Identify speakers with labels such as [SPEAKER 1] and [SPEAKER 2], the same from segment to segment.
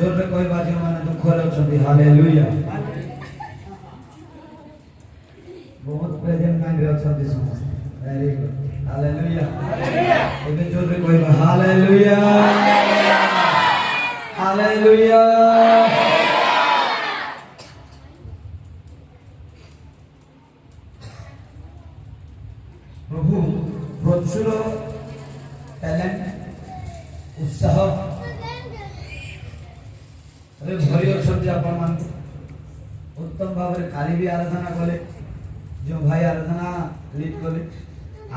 [SPEAKER 1] जोरे कहबा जे माने दुखरे अछंती हालेलुया बहुत प्रेजेंट माइंड अछंती समस्त वेरी गुड हालेलुया एबे जोरे कहबा हालेलुया हालेलुया प्रभु प्रचुर टैलेंट उत्साह अरे भरी अछंती आपण मान उत्तम भाव रे काली भी आराधना कले जो भाई आराधना लीड कले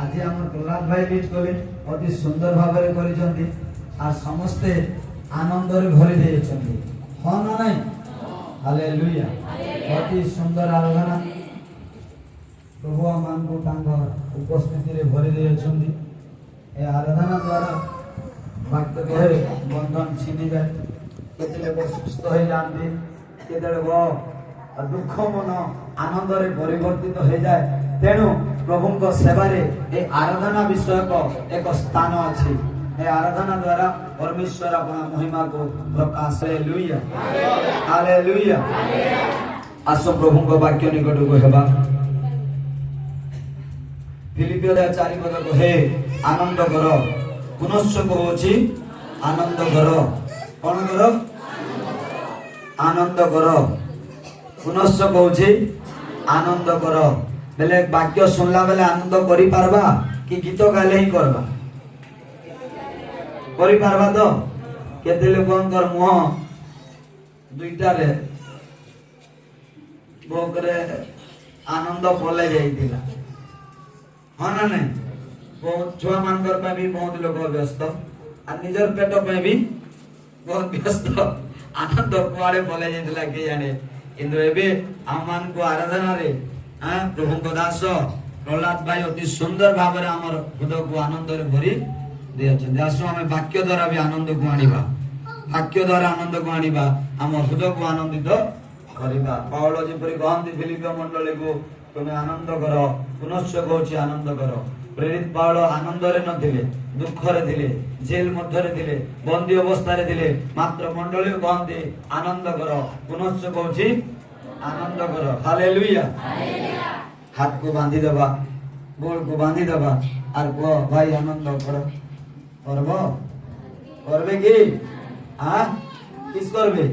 [SPEAKER 1] आज हमर प्रहलाद भाई लीड कले अति सुंदर भाव रे करिसंती आ समस्त आनंद रे भरी दे छंती हो ना नहीं हालेलुया अति सुंदर आराधना प्रभु मान को तांगर उपस्थिति रे भरी दे छंती ए आराधना द्वारा भक्त कहे बंधन छिनी जाए केते लोग सुस्थ हो जाते केते लोग दुख मन आनंद रे परिवर्तित हो जाए तेणु प्रभु को सेवा रे ए आराधना विषय को एक स्थान अछि ए आराधना द्वारा परमेश्वर अपना महिमा को प्रकाश हालेलुया हालेलुया आसो प्रभु को वाक्य निकट को हेबा फिलिपियो 4 पद को हे आनंद करो पुनश्च कहूची आनंद करो कौन करो आनंद करो पुनश्च कहूची आनंद करो बेले वाक्य सुनला बेले आनंद करि पारबा कि गीत गाले ही करबा करि पारबा तो केते लोकंकर मुह दुईटा रे बोकरे आनंद पले जाइतिला हां ना नहीं बहुत छुआ मानकर पे भी बहुत लोग व्यस्त और निजर पेट पे भी बहुत व्यस्त आनंद कुआड़े पले जाइतिला के जाने किंतु एबे आमान को आराधना रे प्रभु को दास प्रहलाद भाई अति सुंदर भाव रे हमर हृदय को आनंद रे भरी दे अछि दासो हमें वाक्य द्वारा भी आनंद को आनिबा वाक्य द्वारा आनंद को आनिबा हमर हृदय को आनंदित करिबा पावल जेपरि कहंती फिलिपियो मंडल को तुम आनंद करो पुनश्च कहूची आनंद करो प्रेरित पावल आनंद रे नथिले दुख रे थिले जेल मध्य रे थिले बंदी अवस्था रे थिले मात्र मंडल कहंती आनंद करो पुनश्च कहूची आनंद करो हालेलुया हाथ को बांधी दबा गोड़ को बांधी दबा और को भाई आनंद करो करबो करबे की किस करबे